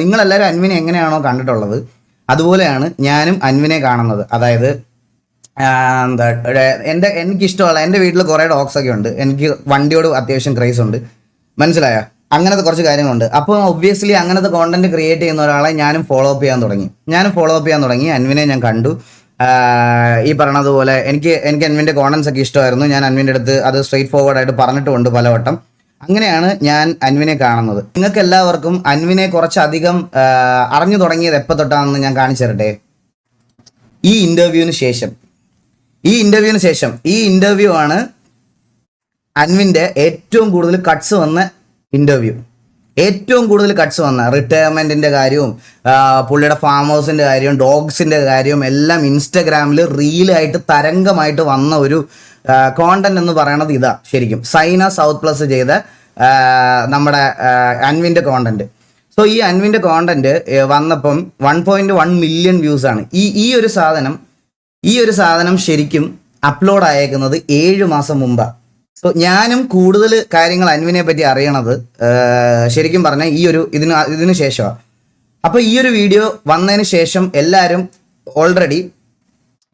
നിങ്ങളെല്ലാവരും അൻവിനെ എങ്ങനെയാണോ കണ്ടിട്ടുള്ളത് അതുപോലെയാണ് ഞാനും അൻവിനെ കാണുന്നത്. അതായത് എന്താ എനിക്കിഷ്ടമുള്ള എൻ്റെ വീട്ടിൽ കുറേ ഡോഗ്സ് ഒക്കെ ഉണ്ട്. എനിക്ക് വണ്ടിയോട് അത്യാവശ്യം ക്രേസ് ഉണ്ട്, മനസ്സിലായോ? അങ്ങനത്തെ കുറച്ച് കാര്യങ്ങളുണ്ട്. അപ്പോൾ ഒബ്വിയസ്ലി അങ്ങനത്തെ കോണ്ടന്റ് ക്രിയേറ്റ് ചെയ്യുന്ന ഒരാളെ ഞാനും ഫോളോ അപ്പ് ചെയ്യാൻ തുടങ്ങി. അൻവിനെ ഞാൻ കണ്ടു. ഈ പറഞ്ഞതുപോലെ എനിക്ക് അൻവിൻ്റെ കോണ്ടന്റ്സ് ഒക്കെ ഇഷ്ടമായിരുന്നു. ഞാൻ അൻവിൻ്റെ അടുത്ത് അത് സ്ട്രെയിറ്റ് ഫോർവേഡ് ആയിട്ട് പറഞ്ഞിട്ടുമുണ്ട് പലവട്ടം. അങ്ങനെയാണ് ഞാൻ അൻവിനെ കാണുന്നത്. നിങ്ങൾക്ക് എല്ലാവർക്കും അൻവിനെ കുറച്ചധികം അറിഞ്ഞു തുടങ്ങിയത് എപ്പോൾ തൊട്ടാണെന്ന് ഞാൻ കാണിച്ചു തരട്ടെ. ഈ ഇന്റർവ്യൂവിന് ശേഷം ഈ ഇന്റർവ്യൂ ആണ് അൻവിൻ്റെ ഏറ്റവും കൂടുതൽ കട്ട്സ് വന്ന ഇന്റർവ്യൂ. റിട്ടയർമെന്റിന്റെ കാര്യവും പുള്ളിയുടെ ഫാം ഹൗസിന്റെ കാര്യവും ഡോഗ്സിന്റെ കാര്യവും എല്ലാം ഇൻസ്റ്റഗ്രാമിൽ റീലായിട്ട് തരംഗമായിട്ട് വന്ന ഒരു കോണ്ടന്റ് എന്ന് പറയുന്നത് ഇതാ. ശരിക്കും സൈന സൗത്ത് പ്ലസ് ചെയ്ത നമ്മുടെ അൻവിൻ്റെ കോണ്ടന്റ്. സോ ഈ അൻവിൻ്റെ കോണ്ടന്റ് വന്നപ്പം 1.1 മില്യൺ വ്യൂസ് ആണ്. ഈ ഒരു സാധനം ശരിക്കും അപ്ലോഡ് ആയേക്കുന്നത് 7 മാസം മുമ്പാണ്. സോ ഞാനും കൂടുതൽ കാര്യങ്ങൾ അൻവിനെ പറ്റി അറിയണത് ശരിക്കും പറഞ്ഞാൽ ഇതിന് ശേഷമാണ്. അപ്പോൾ ഈ ഒരു വീഡിയോ വന്നതിന് ശേഷം എല്ലാവരും ഓൾറെഡി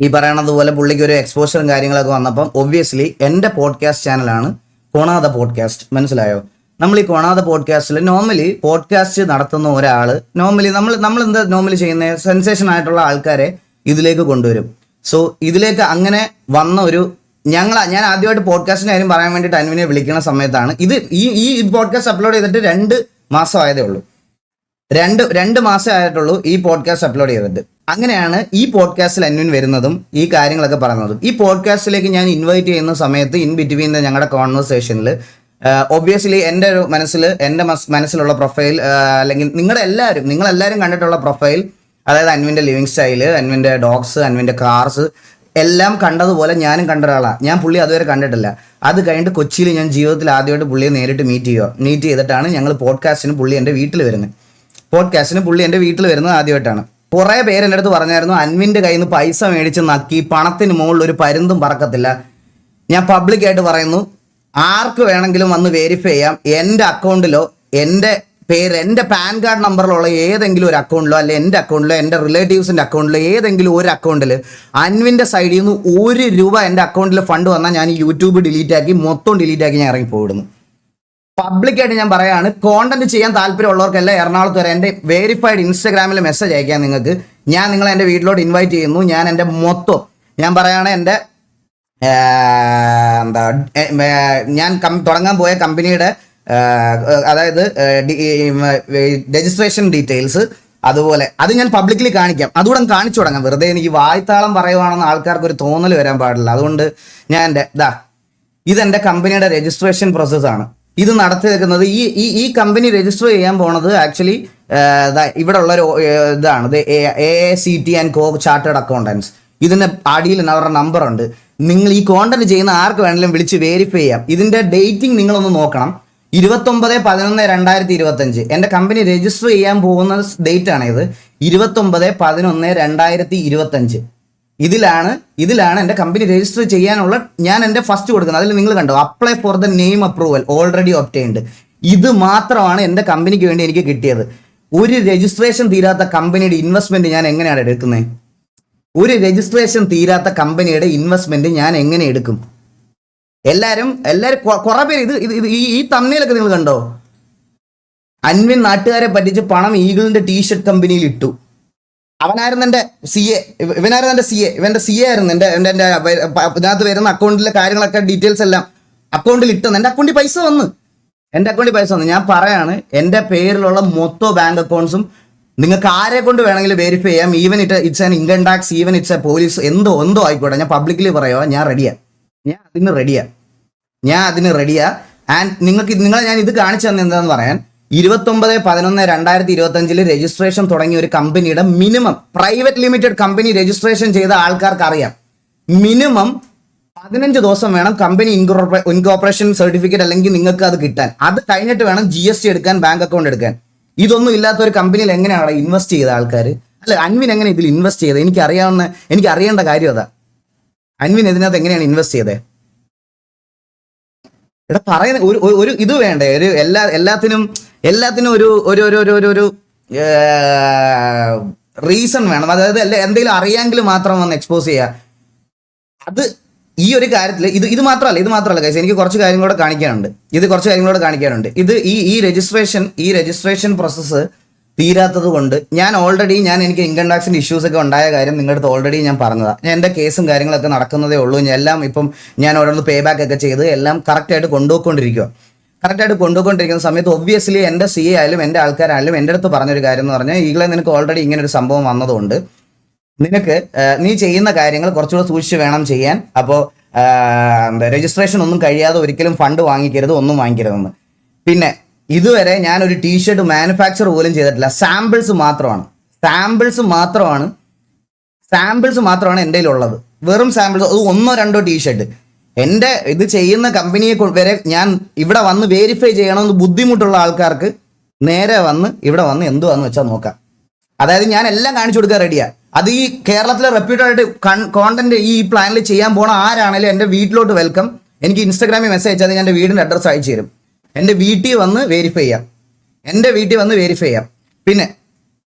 ഈ പറയണതുപോലെ പുള്ളിക്ക് ഒരു എക്സ്പോഷറും കാര്യങ്ങളൊക്കെ വന്നപ്പം ഒബ്വിയസ്ലി എൻ്റെ പോഡ്കാസ്റ്റ് ചാനലാണ് കൊണാത പോഡ്കാസ്റ്റ്, മനസ്സിലായോ? നമ്മൾ ഈ കൊണാത പോഡ്കാസ്റ്റിൽ നോർമലി പോഡ്കാസ്റ്റ് നടത്തുന്ന ഒരാൾ നമ്മൾ എന്താ നോർമലി ചെയ്യുന്നത്, സെൻസേഷൻ ആയിട്ടുള്ള ആൾക്കാരെ ഇതിലേക്ക് കൊണ്ടുവരും. സോ ഇതിലേക്ക് അങ്ങനെ വന്ന ഞാൻ ആദ്യമായിട്ട് പോഡ്കാസ്റ്റിൻ്റെ കാര്യം പറയാൻ വേണ്ടിയിട്ട് അൻവിനെ വിളിക്കുന്ന സമയത്താണ് ഈ പോഡ്കാസ്റ്റ് അപ്ലോഡ് ചെയ്തിട്ട് 2 മാസം ആയതേ ഉള്ളൂ. രണ്ട് മാസം ആയിട്ടുള്ളൂ ഈ പോഡ്കാസ്റ്റ് അപ്ലോഡ് ചെയ്തിട്ട്. അങ്ങനെയാണ് ഈ പോഡ്കാസ്റ്റിൽ അൻവിൻ വരുന്നതും ഈ കാര്യങ്ങളൊക്കെ പറയുന്നതും. ഈ പോഡ്കാസ്റ്റിലേക്ക് ഞാൻ ഇൻവൈറ്റ് ചെയ്യുന്ന സമയത്ത് ഇൻ ബിറ്റ്വീൻ ഞങ്ങളുടെ കോൺവെർസേഷനിൽ ഒബ്വിയസ്ലി എൻ്റെ മനസ്സിലുള്ള പ്രൊഫൈൽ അല്ലെങ്കിൽ നിങ്ങളെല്ലാവരും കണ്ടിട്ടുള്ള പ്രൊഫൈൽ, അതായത് അൻവിൻ്റെ ലിവിങ് സ്റ്റൈല്, അൻവിൻ്റെ ഡോഗ്സ്, അൻവിൻ്റെ കാർസ് എല്ലാം കണ്ടതുപോലെ ഞാനും കണ്ട ഒരാളാണ്. ഞാൻ പുള്ളി അതുവരെ കണ്ടിട്ടില്ല. അത് കഴിഞ്ഞിട്ട് കൊച്ചിയിൽ ഞാൻ ജീവിതത്തിൽ ആദ്യമായിട്ട് പുള്ളിയെ നേരിട്ട് മീറ്റ് ചെയ്തിട്ടാണ് ഞങ്ങൾ പോഡ്കാസ്റ്റിന് പുള്ളി എൻ്റെ വീട്ടിൽ വരുന്നത് ആദ്യമായിട്ടാണ്. കുറേ പേര് എൻ്റെ അടുത്ത് പറഞ്ഞായിരുന്നു അൻവിൻ്റെ കയ്യിൽ നിന്ന് പൈസ മേടിച്ച് നക്കി പണത്തിന് മുകളിൽ ഒരു പരുന്തും പറക്കത്തില്ല. ഞാൻ പബ്ലിക്കായിട്ട് പറയുന്നു, ആർക്ക് വേണമെങ്കിലും വന്ന് വെരിഫൈ ചെയ്യാം. എൻ്റെ അക്കൗണ്ടിലോ എൻ്റെ പേര്, എൻ്റെ പാൻ കാർഡ് നമ്പറിലുള്ള ഏതെങ്കിലും ഒരു അക്കൗണ്ടിലോ അല്ലെ എൻ്റെ അക്കൗണ്ടിലോ എൻ്റെ റിലേറ്റീവ്സിൻ്റെ അക്കൗണ്ടിലോ ഏതെങ്കിലും ഒരു അക്കൗണ്ടിൽ അൻവിൻ്റെ സൈഡിൽ നിന്ന് 1 രൂപ എൻ്റെ അക്കൗണ്ടിൽ ഫണ്ട് വന്നാൽ ഞാൻ യൂട്യൂബ് മൊത്തം ഡിലീറ്റ് ആക്കി ഞാൻ ഇറങ്ങി പോയിടുന്നു. പബ്ലിക്കായിട്ട് ഞാൻ പറയാണ്, കോണ്ടന്റ് ചെയ്യാൻ താല്പര്യമുള്ളവർക്കെല്ലാം എറണാകുളത്ത് വരെ എൻ്റെ വെരിഫൈഡ് ഇൻസ്റ്റാഗ്രാമിൽ മെസ്സേജ് അയക്കാൻ നിങ്ങൾക്ക്. ഞാൻ നിങ്ങളെ എൻ്റെ വീട്ടിലോട്ട് ഇൻവൈറ്റ് ചെയ്യുന്നു. ഞാൻ എൻ്റെ ഞാൻ പറയുകയാണ് എൻ്റെ ഞാൻ തുടങ്ങാൻ പോയ കമ്പനിയുടെ അതായത് രജിസ്ട്രേഷൻ ഡീറ്റെയിൽസ്, അതുപോലെ അത് ഞാൻ പബ്ലിക്കലി കാണിക്കാം. അതുകൂടെ കാണിച്ചു തുടങ്ങാം. വെറുതെ എനിക്ക് വായ്ത്താളം പറയുവാണെന്ന് ആൾക്കാർക്ക് ഒരു തോന്നൽ വരാൻ പാടില്ല. അതുകൊണ്ട് ഞാൻ ഇതെൻ്റെ കമ്പനിയുടെ രജിസ്ട്രേഷൻ പ്രോസസ്സാണ്. ഇത് നടത്തി വെക്കുന്നത് ഈ കമ്പനി രജിസ്റ്റർ ചെയ്യാൻ പോണത് ആക്ച്വലി ഇവിടെ ഉള്ളൊരു ഇതാണ് AACT & Co ചാർട്ടേഡ് അക്കൗണ്ടൻസ്. ഇതിൻ്റെ അടിയിൽ അവരുടെ നമ്പർ ഉണ്ട്. നിങ്ങൾ ഈ കോണ്ടന്റ് ചെയ്യുന്ന ആർക്ക് വേണമെങ്കിലും വിളിച്ച് വെരിഫൈ ചെയ്യാം. ഇതിൻ്റെ ഡേറ്റിംഗ് നിങ്ങളൊന്ന് നോക്കണം. 29/11/2025 എൻ്റെ കമ്പനി രജിസ്റ്റർ ചെയ്യാൻ പോകുന്ന ഡേറ്റ് ആണ് ഇത്. 29/11/2025 ഇതിലാണ് എൻ്റെ കമ്പനി രജിസ്റ്റർ ചെയ്യാനുള്ള ഞാൻ എൻ്റെ ഫസ്റ്റ് കൊടുക്കുന്നത്. അതിൽ നിങ്ങൾ കണ്ടോ, apply for the name approval already obtained. ഇത് മാത്രമാണ് എൻ്റെ കമ്പനിക്ക് വേണ്ടി എനിക്ക് കിട്ടിയത്. ഒരു രജിസ്ട്രേഷൻ തീരാത്ത കമ്പനിയുടെ ഇൻവെസ്റ്റ്മെന്റ് ഞാൻ എങ്ങനെയാണ് എടുക്കുന്നത്? ഒരു രജിസ്ട്രേഷൻ തീരാത്ത കമ്പനിയുടെ ഇൻവെസ്റ്റ്മെന്റ് ഞാൻ എങ്ങനെ എടുക്കും? എല്ലാവരും കുറെ പേര് ഈ തമ്മിലൊക്കെ നിങ്ങൾ കണ്ടോ? അൻവിൻ നാട്ടുകാരെ പറ്റിച്ച് പണം ഈഗിളിന്റെ ടീഷർട്ട് കമ്പനിയിൽ ഇട്ടു. അവനായിരുന്നു എൻ്റെ CA. ഇവന്റെ CA ആയിരുന്നു. എൻ്റെ ഇതിനകത്ത് വരുന്ന അക്കൗണ്ടിലെ കാര്യങ്ങളൊക്കെ ഡീറ്റെയിൽസ് എല്ലാം അക്കൗണ്ടിൽ ഇട്ടെന്ന്. എൻ്റെ അക്കൗണ്ടിൽ പൈസ വന്നു. ഞാൻ പറയാണ്, എൻ്റെ പേരിലുള്ള മൊത്തം ബാങ്ക് അക്കൗണ്ട്സും നിങ്ങൾക്ക് ആരെ കൊണ്ട് വേണമെങ്കിലും വെരിഫൈ ചെയ്യാം. Even it's an income tax, even it's A police, എന്തോ ആയിക്കോട്ടെ. ഞാൻ പബ്ലിക്കലി പറയുക, ഞാൻ അതിന് റെഡിയാ. ആൻഡ് നിങ്ങളെ ഞാൻ ഇത് കാണിച്ചു തന്നെ എന്താന്ന് പറയാൻ, 29/11/2025 രജിസ്ട്രേഷൻ തുടങ്ങിയ ഒരു കമ്പനിയുടെ minimum private limited company registration ചെയ്ത ആൾക്കാർക്ക് അറിയാം, മിനിമം 15 ദിവസം വേണം കമ്പനി ഇൻകോർപ്പറേഷൻ സർട്ടിഫിക്കറ്റ് അല്ലെങ്കിൽ നിങ്ങൾക്ക് അത് കിട്ടാൻ. അത് കഴിഞ്ഞിട്ട് വേണം GST എടുക്കാൻ, ബാങ്ക് അക്കൗണ്ട് എടുക്കാൻ. ഇതൊന്നും ഇല്ലാത്ത ഒരു കമ്പനിയിൽ എങ്ങനെയാണ് ഇൻവെസ്റ്റ് ചെയ്ത ആൾക്കാർ? അല്ല, അൻവിൻ എങ്ങനെ ഇതിൽ ഇൻവെസ്റ്റ് ചെയ്തത്? എനിക്ക് അറിയേണ്ട കാര്യം അതാ. അൻവിൻ ഇതിനകത്ത് എങ്ങനെയാണ് ഇൻവെസ്റ്റ് ചെയ്തത്? പറയുന്ന ഒരു ഇത് വേണ്ടേ? എല്ലാത്തിനും ഒരു റീസൺ വേണം, അതായത് എന്തെങ്കിലും അറിയാമെങ്കിൽ മാത്രം വന്ന് എക്സ്പോസ് ചെയ്യുക. അത് ഈ ഒരു കാര്യത്തിൽ ഇത് മാത്രമല്ല ഗൈസ്, എനിക്ക് കുറച്ച് കാര്യങ്ങളോട് കാണിക്കാനുണ്ട്. ഇത് ഈ രജിസ്ട്രേഷൻ പ്രോസസ്സ് തീരാത്തത് കൊണ്ട് എനിക്ക് ഇൻകം ടാക്സിന്റെ ഇഷ്യൂസ് ഒക്കെ ഉണ്ടായ കാര്യം നിങ്ങളുടെ അടുത്ത് ഓൾറെഡി ഞാൻ പറഞ്ഞതാണ്. ഞാൻ എൻ്റെ കേസും കാര്യങ്ങളൊക്കെ നടക്കുന്നതേ ഉള്ളൂ. എല്ലാം ഇപ്പം ഞാൻ ഓരോന്ന് പേ ബാക്ക് ഒക്കെ ചെയ്ത് എല്ലാം കറക്റ്റായിട്ട് കൊണ്ടുപോയിക്കൊണ്ടിരിക്കുന്ന സമയത്ത് ഒബ്വിയസ്ലി എൻ്റെ CA ആയാലും എൻ്റെ ആൾക്കാരായാലും എൻ്റെ അടുത്ത് പറഞ്ഞൊരു കാര്യം എന്ന് പറഞ്ഞാൽ, ഈകളെ നിനക്ക് ഓൾറെഡി ഇങ്ങനെ ഒരു സംഭവം വന്നതുകൊണ്ട് നിനക്ക് നീ ചെയ്യുന്ന കാര്യങ്ങൾ കുറച്ചുകൂടെ സൂക്ഷിച്ച് വേണം ചെയ്യാൻ. അപ്പോൾ രജിസ്ട്രേഷൻ ഒന്നും കഴിയാതെ ഒരിക്കലും ഫണ്ട് വാങ്ങിക്കരുത്, ഒന്നും വാങ്ങിക്കരുതെന്ന്. പിന്നെ ഇതുവരെ ഞാനൊരു ടീഷർട്ട് മാനുഫാക്ചർ പോലും ചെയ്തിട്ടില്ല. സാമ്പിൾസ് മാത്രമാണ് എൻ്റെ കയ്യിലുള്ളത്. വെറും സാമ്പിൾസ്, അത് 1-2 ടീഷർട്ട്. എൻ്റെ ഇത് ചെയ്യുന്ന കമ്പനിയെ വരെ ഞാൻ ഇവിടെ വന്ന് വെരിഫൈ ചെയ്യണമെന്ന് ബുദ്ധിമുട്ടുള്ള ആൾക്കാർക്ക് നേരെ വന്ന് ഇവിടെ വന്ന് എന്തുവാന്ന് വെച്ചാൽ നോക്കാം. അതായത് ഞാൻ എല്ലാം കാണിച്ചു കൊടുക്കാൻ റെഡിയാണ്. അത് ഈ കേരളത്തിലെ റെപ്യൂട്ടഡ് ആയിട്ട് കോണ്ടന്റ് ഈ പ്ലാനിൽ ചെയ്യാൻ പോണ ആരാണെങ്കിലും എൻ്റെ വീട്ടിലോട്ട് വെൽക്കം. എനിക്ക് ഇൻസ്റ്റാഗ്രാമിൽ മെസ്സേജ് അയച്ചാൽ ഞാൻ എൻ്റെ വീടിൻ്റെ അഡ്രസ്സ് അയച്ചു തരും. എൻ്റെ വീട്ടിൽ വന്ന് വെരിഫൈ ചെയ്യാം. പിന്നെ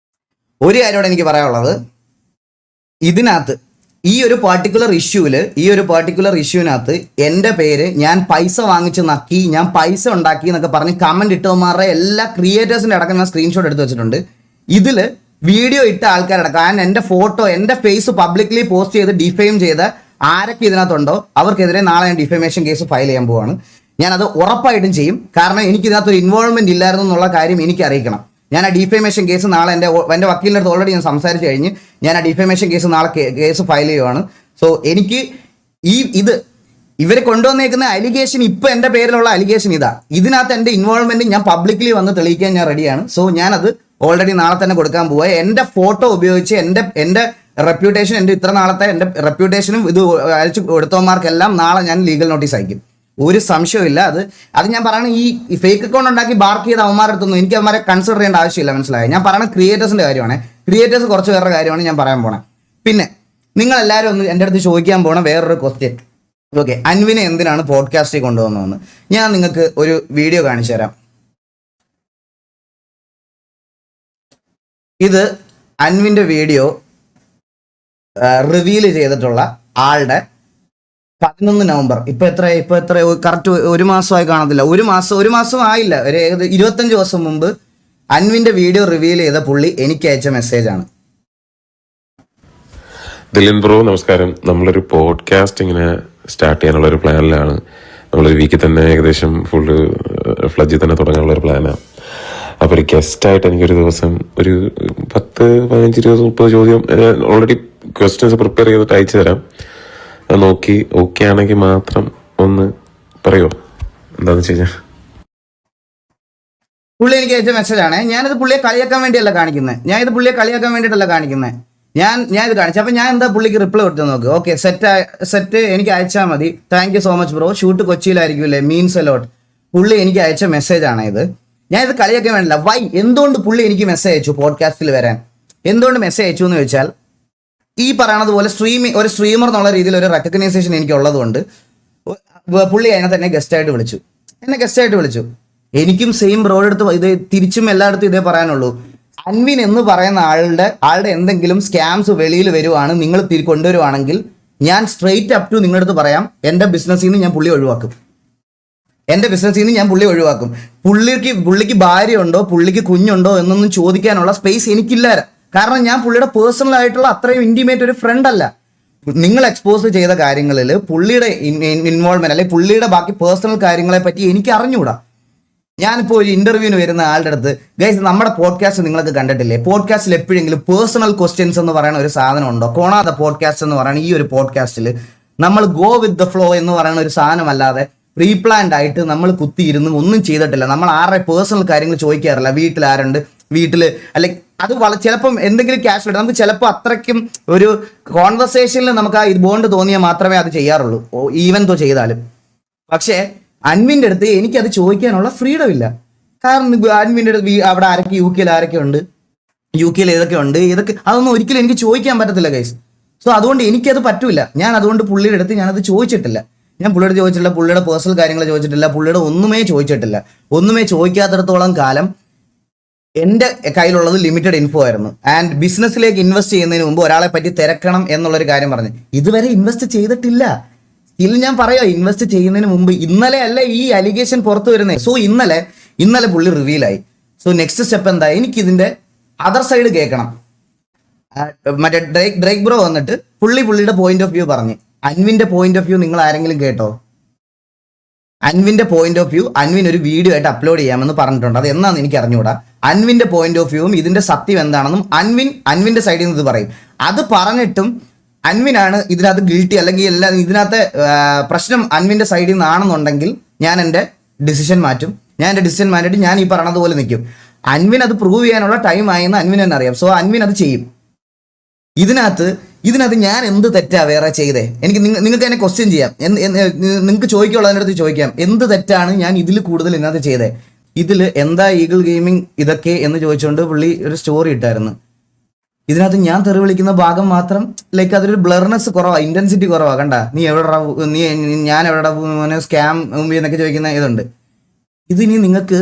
ഒരു കാര്യമോടെ എനിക്ക് പറയാനുള്ളത്, ഇതിനകത്ത് ഈ ഒരു പർട്ടിക്കുലർ ഇഷ്യൂവിനകത്ത് എൻ്റെ പേര് ഞാൻ പൈസ വാങ്ങിച്ച് നക്കി, ഞാൻ പൈസ ഉണ്ടാക്കി എന്നൊക്കെ പറഞ്ഞ് കമന്റ് ഇട്ടവന്മാരുടെ എല്ലാ ക്രിയേറ്റേഴ്സിൻ്റെ അടക്കം ഞാൻ സ്ക്രീൻഷോട്ട് എടുത്ത് വെച്ചിട്ടുണ്ട്. ഇതിൽ വീഡിയോ ഇട്ട ആൾക്കാരടക്കം, കാരണം എൻ്റെ ഫോട്ടോ, എൻ്റെ ഫേസ് പബ്ലിക്കലി പോസ്റ്റ് ചെയ്ത് ഡിഫെയിം ചെയ്ത ആരൊക്കെ ഇതിനകത്തുണ്ടോ അവർക്കെതിരെ നാളെ ഞാൻ ഡിഫമേഷൻ കേസ് ഫയൽ ചെയ്യാൻ പോവാണ്. ഞാനത് ഉറപ്പായിട്ടും ചെയ്യും. കാരണം എനിക്ക് ഇതിനകത്തൊരു ഇൻവോൾവ്മെന്റ് ഇല്ലായിരുന്നു എന്നുള്ള കാര്യം എനിക്ക് അറിയിക്കണം. ഞാൻ ആ ഡിഫമേഷൻ കേസ് നാളെ എൻ്റെ വക്കീലിൻ്റെ അടുത്ത് ഓൾറെഡി ഞാൻ സംസാരിച്ച് കഴിഞ്ഞ് ഞാൻ ആ ഡിഫമേഷൻ കേസ് നാളെ കേസ് ഫയൽ ചെയ്യുവാണ്. സോ എനിക്ക് ഇവർ കൊണ്ടുവന്നേക്കുന്ന അലിഗേഷൻ, ഇപ്പം എൻ്റെ പേരിലുള്ള അലിഗേഷൻ ഇതിനകത്ത് എൻ്റെ ഇൻവോൾവ്മെന്റ് ഞാൻ പബ്ലിക്കലി വന്ന് തെളിയിക്കാൻ ഞാൻ റെഡിയാണ്. സോ ഞാനത് ഓൾറെഡി നാളെ തന്നെ കൊടുക്കാൻ പോവുക. എൻ്റെ ഫോട്ടോ ഉപയോഗിച്ച് എൻ്റെ റെപ്യൂട്ടേഷൻ, എൻ്റെ ഇത്ര നാളത്തെ എൻ്റെ റെപ്യൂട്ടേഷനും ഇത് അയച്ചു കൊടുത്തവന്മാർക്കെല്ലാം നാളെ ഞാൻ ലീഗൽ നോട്ടീസ് അയക്കും. ഒരു സംശയമില്ല. അത് ഞാൻ പറയുന്നത് ഈ ഫേക്ക് അക്കൗണ്ട് ഉണ്ടാക്കി ബാർക്ക് ചെയ്ത അവന്മാരുടെ അടുത്തൊന്നും എനിക്ക് അവന്മാരെ കൺസിഡർ ചെയ്യേണ്ട ആവശ്യമില്ല, മനസ്സിലായി? ഞാൻ പറയുന്നത് ക്രിയേറ്റേഴ്സിൻ്റെ കാര്യമാണ്. ക്രിയേറ്റേഴ്സ് കുറച്ച് പേരുടെ കാര്യമാണ് ഞാൻ പറയാൻ പോണേ. പിന്നെ നിങ്ങൾ എല്ലാവരും ഒന്ന് എൻ്റെ അടുത്ത് ചോദിക്കാൻ പോണ വേറൊരു ക്വസ്റ്റ്യൻ, ഓക്കെ, അൻവിനെ എന്തിനാണ് പോഡ്കാസ്റ്റിൽ കൊണ്ടുവന്നതെന്ന്. ഞാൻ നിങ്ങൾക്ക് ഒരു വീഡിയോ കാണിച്ചു തരാം. ഇത് അൻവിൻ്റെ വീഡിയോ റിവീൽ ചെയ്തിട്ടുള്ള ആളുടെ 11 നവംബർ. ഇപ്പൊ എത്ര കറക്റ്റ് ഒരു മാസമായി കാണത്തില്ല, ഒരു മാസം ആയില്ല, ഒരു 25 ദിവസം മുമ്പ് അൻവിന്റെ വീഡിയോ റിവീൽ ചെയ്ത പുള്ളി എനിക്ക് അയച്ച മെസ്സേജാണ്. ദിലിൻ ബ്രോ നമസ്കാരം. നമ്മളൊരു പോഡ്കാസ്റ്റ് ഇങ്ങനെ സ്റ്റാർട്ട് ചെയ്യാനുള്ള ഒരു പ്ലാനിലാണ്. നമ്മളൊരു വീക്കിൽ തന്നെ ഏകദേശം ഫുള്ള് ഫ്ലഡ്ജിൽ തന്നെ തുടങ്ങാനുള്ള ഒരു പ്ലാനാണ്. അപ്പോൾ ഒരു ഗസ്റ്റായിട്ട് എനിക്കൊരു ദിവസം ഒരു 10, 15, 20, 30 ചോദ്യം ഓൾറെഡി ക്വസ്റ്റ്യൻസ് പ്രിപ്പയർ ചെയ്തിട്ട് അയച്ചു തരാം. അത് നോക്കി ഓക്കെ ആണെങ്കിൽ മാത്രം ഒന്ന് പറയോ, എന്താന്ന് വെച്ച് കഴിഞ്ഞാൽ. പുള്ളി എനിക്ക് അയച്ച മെസ്സേജാണ്. ഞാനിത് പുള്ളിയെ കളിയാക്കാൻ വേണ്ടിയിട്ടല്ല കാണിക്കുന്നത്. ഞാൻ ഇത് കാണിച്ചു. അപ്പം ഞാൻ എന്താ പുള്ളിക്ക് റിപ്ലൈ കൊടുത്തു നോക്ക്. ഓക്കെ, സെറ്റ് എനിക്ക് അയച്ചാൽ മതി, thank you so much bro, shoot കൊച്ചിയിലായിരിക്കുമല്ലേ, മീൻസ് എലോട്ട്. പുള്ളി എനിക്ക് അയച്ച മെസ്സേജാണ് ഇത്. ഞാൻ ഇത് കളിയാക്കാൻ വേണ്ടില്ല. എന്തുകൊണ്ട് പുള്ളി എനിക്ക് മെസ്സേജ് അയച്ചു പോഡ്കാസ്റ്റിൽ വരാൻ? എന്തുകൊണ്ട് മെസ്സേജ് അയച്ചു എന്ന് ചോദിച്ചാൽ, ഈ പറയണത് പോലെ ഒരു സ്ട്രീമർ എന്നുള്ള രീതിയിൽ ഒരു റെക്കഗ്നൈസേഷൻ എനിക്ക് ഉള്ളതുകൊണ്ട് പുള്ളി അതിനകത്ത് എന്നെ ഗസ്റ്റായിട്ട് വിളിച്ചു. എനിക്കും സെയിം ബ്രോയുടെ അടുത്ത് ഇത് തിരിച്ചും എല്ലായിടത്തും ഇതേ പറയാനുള്ളൂ. അൻവിൻ എന്ന് പറയുന്ന ആളുടെ എന്തെങ്കിലും സ്കാംസ് വെളിയിൽ വരുവാണ്, നിങ്ങൾ കൊണ്ടുവരുവാണെങ്കിൽ ഞാൻ സ്ട്രെയിറ്റ് അപ് ടു നിങ്ങളുടെ അടുത്ത് പറയാം, എൻ്റെ ബിസിനസ്സിൽ നിന്ന് ഞാൻ പുള്ളി ഒഴിവാക്കും. പുള്ളിക്ക് ഭാര്യയുണ്ടോ, പുള്ളിക്ക് കുഞ്ഞുണ്ടോ എന്നൊന്നും ചോദിക്കാനുള്ള സ്പേസ് എനിക്കില്ല. കാരണം ഞാൻ പുള്ളിയുടെ പേഴ്സണൽ ആയിട്ടുള്ള അത്രയും ഇൻറ്റിമേറ്റ് ഒരു ഫ്രണ്ട് അല്ല. നിങ്ങൾ എക്സ്പോസ് ചെയ്ത കാര്യങ്ങളിൽ പുള്ളിയുടെ ഇൻവോൾവ്മെന്റ് അല്ലെങ്കിൽ പുള്ളിയുടെ ബാക്കി പേഴ്സണൽ കാര്യങ്ങളെ പറ്റി എനിക്ക് അറിഞ്ഞുകൂടാ. ഞാനിപ്പോൾ ഒരു ഇന്റർവ്യൂവിന് വരുന്ന ആളുടെ അടുത്ത്, ഗൈസ് നമ്മുടെ പോഡ്കാസ്റ്റ് നിങ്ങൾക്ക് കണ്ടിട്ടില്ലേ, പോഡ്കാസ്റ്റിൽ എപ്പോഴെങ്കിലും പേഴ്സണൽ ക്വസ്റ്റ്യൻസ് എന്ന് പറയുന്ന ഒരു സാധനം ഉണ്ടോ? കോണാതെ പോഡ്കാസ്റ്റ് എന്ന് പറയുന്ന ഈ ഒരു പോഡ്കാസ്റ്റിൽ നമ്മൾ ഗോ വിത്ത് ദ ഫ്ലോ എന്ന് പറയുന്ന ഒരു സാധനമല്ലാതെ പ്രീപ്ലാൻഡ് ആയിട്ട് നമ്മൾ കുത്തിയിരുന്ന് ഒന്നും ചെയ്തിട്ടില്ല. നമ്മൾ ആരുടെ പേഴ്സണൽ കാര്യങ്ങൾ ചോദിക്കാറില്ല. വീട്ടിൽ ആരുണ്ട്, അല്ലെങ്കിൽ അത് ചിലപ്പം എന്തെങ്കിലും ക്യാഷ് ഇട്ട് നമുക്ക് ചിലപ്പോൾ അത്രയ്ക്കും ഒരു കോൺവെർസേഷനിൽ നമുക്ക് ആ ഇത് ബോണ്ട് തോന്നിയാൽ മാത്രമേ അത് ചെയ്യാറുള്ളൂ, ഈവൻ തോ ചെയ്താലും. പക്ഷേ അൻവിൻ്റെ അടുത്ത് എനിക്കത് ചോദിക്കാനുള്ള ഫ്രീഡം ഇല്ല. കാരണം അൻവിൻ്റെ അടുത്ത് അവിടെ ആരൊക്കെ യു കെയിൽ ഏതൊക്കെ ഉണ്ട് അതൊന്നും ഒരിക്കലും എനിക്ക് ചോദിക്കാൻ പറ്റത്തില്ല ഗൈസ്. സോ അതുകൊണ്ട് എനിക്കത് പറ്റൂല. ഞാൻ അതുകൊണ്ട് പുള്ളിയുടെ അടുത്ത് ഞാനത് ചോദിച്ചിട്ടില്ല. ഞാൻ പുള്ളിയുടെ ചോദിച്ചിട്ടില്ല, പുള്ളിയുടെ പേഴ്സണൽ കാര്യങ്ങൾ ചോദിച്ചിട്ടില്ല, പുള്ളിയുടെ ഒന്നുമേ ചോദിച്ചിട്ടില്ല. ഒന്നുമേ ചോദിക്കാത്തിടത്തോളം കാലം എൻ്റെ കയ്യിലുള്ളത് ലിമിറ്റഡ് ഇൻഫോ ആയിരുന്നു. ആൻഡ് ബിസിനസ്സിലേക്ക് ഇൻവെസ്റ്റ് ചെയ്യുന്നതിന് മുമ്പ് ഒരാളെ പറ്റി തിരക്കണം എന്നുള്ളൊരു കാര്യം പറഞ്ഞു. ഇതുവരെ ഇൻവെസ്റ്റ് ചെയ്തിട്ടില്ല. ഇതിൽ ഞാൻ പറയാം, ഇൻവെസ്റ്റ് ചെയ്യുന്നതിന് മുമ്പ് ഇന്നലെ അല്ല ഈ അലിഗേഷൻ പുറത്തു വരുന്നത്. സോ ഇന്നലെ പുള്ളി റിവീലായി. സോ നെക്സ്റ്റ് സ്റ്റെപ്പ് എന്താ, എനിക്ക് ഇതിന്റെ അതർ സൈഡ് കേൾക്കണം. മറ്റേ ഡ്രേക്ക് ബ്രോ വന്നിട്ട് പുള്ളിയുടെ പോയിന്റ് ഓഫ് വ്യൂ പറഞ്ഞു. അൻവിന്റെ പോയിന്റ് ഓഫ് വ്യൂ നിങ്ങൾ ആരെങ്കിലും കേട്ടോ? അൻവിന്റെ പോയിന്റ് ഓഫ് വ്യൂ അൻവിൻ ഒരു വീഡിയോ ആയിട്ട് അപ്ലോഡ് ചെയ്യാമെന്ന് പറഞ്ഞിട്ടുണ്ട്. അത് എന്നാന്ന് എനിക്ക് അറിഞ്ഞുകൂടാ. അൻവിന്റെ പോയിന്റ് ഓഫ് വ്യൂവും ഇതിന്റെ സത്യം എന്താണെന്നും അൻവിന്റെ സൈഡിൽ നിന്ന് ഇത് പറയും. അത് പറഞ്ഞിട്ടും അൻവിനാണ് ഇതിനകത്ത് ഗിൽറ്റി, അല്ലെങ്കിൽ എല്ലാം ഇതിനകത്ത് പ്രശ്നം അൻവിന്റെ സൈഡിൽ നിന്നാണെന്നുണ്ടെങ്കിൽ ഞാൻ എൻ്റെ ഡിസിഷൻ മാറ്റും. ഞാൻ എൻ്റെ ഡിസിഷൻ മാറ്റിയിട്ട് ഞാൻ ഈ പറയണത് പോലെ നിൽക്കും. അൻവിൻ അത് പ്രൂവ് ചെയ്യാനുള്ള ടൈം ആയെന്ന് അൻവിൻ തന്നെ അറിയാം. സോ അൻവിൻ അത് ചെയ്യും. ഇതിനകത്ത് ഞാൻ എന്ത് തെറ്റാ വേറെ ചെയ്തേ? നിങ്ങൾക്ക് എന്നെ ക്വസ്റ്റ്യൻ ചെയ്യാം, നിങ്ങൾക്ക് ചോദിക്കുള്ളതിൻ്റെ അടുത്ത് ചോദിക്കാം, എന്ത് തെറ്റാണ് ഞാൻ ഇതിൽ കൂടുതൽ ഇതിനകത്ത് ചെയ്തേ? ഇതിൽ എന്താ ഈഗിൾ ഗെയിമിംഗ് ഇതൊക്കെ എന്ന് ചോദിച്ചുകൊണ്ട് പുള്ളി ഒരു സ്റ്റോറി ഇട്ടായിരുന്നു. ഇതിനകത്ത് ഞാൻ തെറി വിളിക്കുന്ന ഭാഗം മാത്രം ലൈക്ക് അതൊരു ബ്ലർനെസ് കുറവാ, ഇന്റൻസിറ്റി കുറവാ. കണ്ട നീ ഞാൻ എവിടെ സ്കാം എന്നൊക്കെ ചോദിക്കുന്ന ഇതുണ്ട്. ഇതിനി നിങ്ങൾക്ക്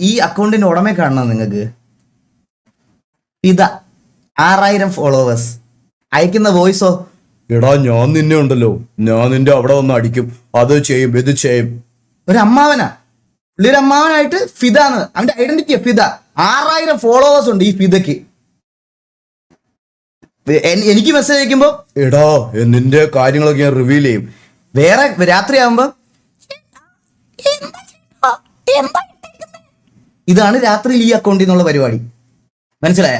ഈ അക്കൗണ്ടിന്റെ ഉടമയെ കാണണം. നിങ്ങൾക്ക് ഇതാ 6000 ഫോളോവേഴ്സ്, അയക്കുന്ന വോയിസോ, എടാ ഞാൻ നിന്നെ ഉണ്ടല്ലോ, ഞാൻ നിന്റെ അവിടെ വന്ന് അടിക്കും, അത് ചെയ്യും ഇത് ചെയ്യും. ഒരു അമ്മാവനാ, പുള്ളി ഒരു അമ്മാവനായിട്ട് ഫിദാന്ന് അവന്റെ ഐഡന്റിറ്റിയാ ഫിദ. 6000 ഫോളോവേഴ്സ് ഉണ്ട് ഈ ഫിദയ്ക്ക്. എനിക്ക് മെസ്സേജ് അയക്കുമ്പോ എടാ നിന്റെ കാര്യങ്ങളൊക്കെ ഞാൻ റിവീൽ ചെയ്യും. വേറെ രാത്രിയാകുമ്പോ ഇതാണ് രാത്രിയിൽ ഈ അക്കൗണ്ടിൽ നിന്നുള്ള പരിപാടി. മനസ്സിലായ?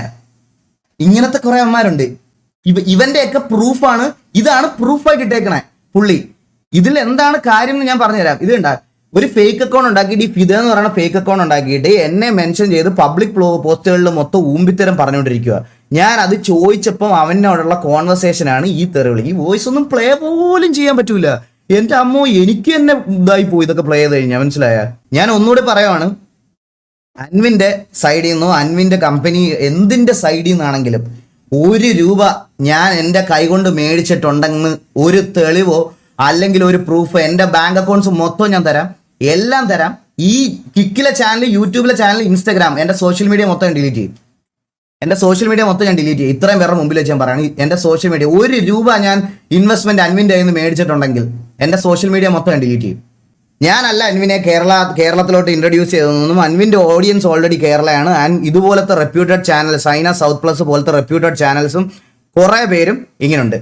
ഇങ്ങനത്തെ കുറെ അമ്മമാരുണ്ട്. ഇവന്റെ ഒക്കെ പ്രൂഫാണ്, ഇതാണ് പ്രൂഫായിട്ട് ഇട്ടേക്കണേ പുള്ളി. ഇതിൽ എന്താണ് കാര്യം എന്ന് ഞാൻ പറഞ്ഞുതരാം. ഇത് കണ്ടാ ഒരു ഫേക്ക് അക്കൗണ്ട് ഉണ്ടാക്കിയിട്ട്, ഈ ഫിദ എന്ന് പറയുന്ന ഫേക്ക് അക്കൗണ്ട് ഉണ്ടാക്കിയിട്ട് എന്നെ മെൻഷൻ ചെയ്ത് പബ്ലിക് പോസ്റ്റുകളിൽ മൊത്തം ഊമ്പിത്തരം പറഞ്ഞുകൊണ്ടിരിക്കുക. ഞാൻ അത് ചോദിച്ചപ്പം അവനോടുള്ള കോൺവെർസേഷൻ ആണ് ഈ തെറിവിളി. ഈ വോയിസ് ഒന്നും പ്ലേ പോലും ചെയ്യാൻ പറ്റൂല. എന്റെ അമ്മോ, എനിക്ക് തന്നെ ഇതായി പോയി ഇതൊക്കെ പ്ലേ ചെയ്ത് കഴിഞ്ഞാൽ. മനസ്സിലായ? ഞാൻ ഒന്നുകൂടി പറയുവാണ്, അൻവിന്റെ സൈഡിൽ നിന്നോ അൻവിന്റെ കമ്പനി എന്തിന്റെ സൈഡിൽ നിന്നാണെങ്കിലും 1 രൂപ ഞാൻ എൻ്റെ കൈകൊണ്ട് മേടിച്ചിട്ടുണ്ടെന്ന് ഒരു തെളിവോ അല്ലെങ്കിൽ ഒരു പ്രൂഫോ, എൻ്റെ ബാങ്ക് അക്കൗണ്ട്സ് മൊത്തം ഞാൻ തരാം, എല്ലാം തരാം. ഈ കിക്കിലെ ചാനൽ, യൂട്യൂബിലെ ചാനൽ, ഇൻസ്റ്റാഗ്രാം, എൻ്റെ സോഷ്യൽ മീഡിയ മൊത്തം ഞാൻ ഡിലീറ്റ് ചെയ്യും. ഇത്രയും പേരുടെ മുമ്പിൽ വെച്ച് ഞാൻ പറയുകയാണ്, എൻ്റെ സോഷ്യൽ മീഡിയ 1 രൂപ ഞാൻ ഇൻവെസ്റ്റ്മെന്റ് അൻവിൻ്റെ കയ്യിൽ നിന്ന് മേടിച്ചിട്ടുണ്ടെങ്കിൽ എൻ്റെ സോഷ്യൽ മീഡിയ മൊത്തം ഞാൻ ഡിലീറ്റ് ചെയ്യും. ഞാനല്ല അൻവിനെ കേരളത്തിലോട്ട് ഇൻട്രൊഡ്യൂസ് ചെയ്തതൊന്നും. അൻവിന്റെ ഓഡിയൻസ് ഓൾറെഡി കേരളയാണ്. ആൻഡ് ഇതുപോലത്തെ reputed channel, Saina South Plus പോലത്തെ റെപ്യൂട്ടഡ് ചാനൽസും കുറെ പേരും ഇങ്ങനെയുണ്ട്.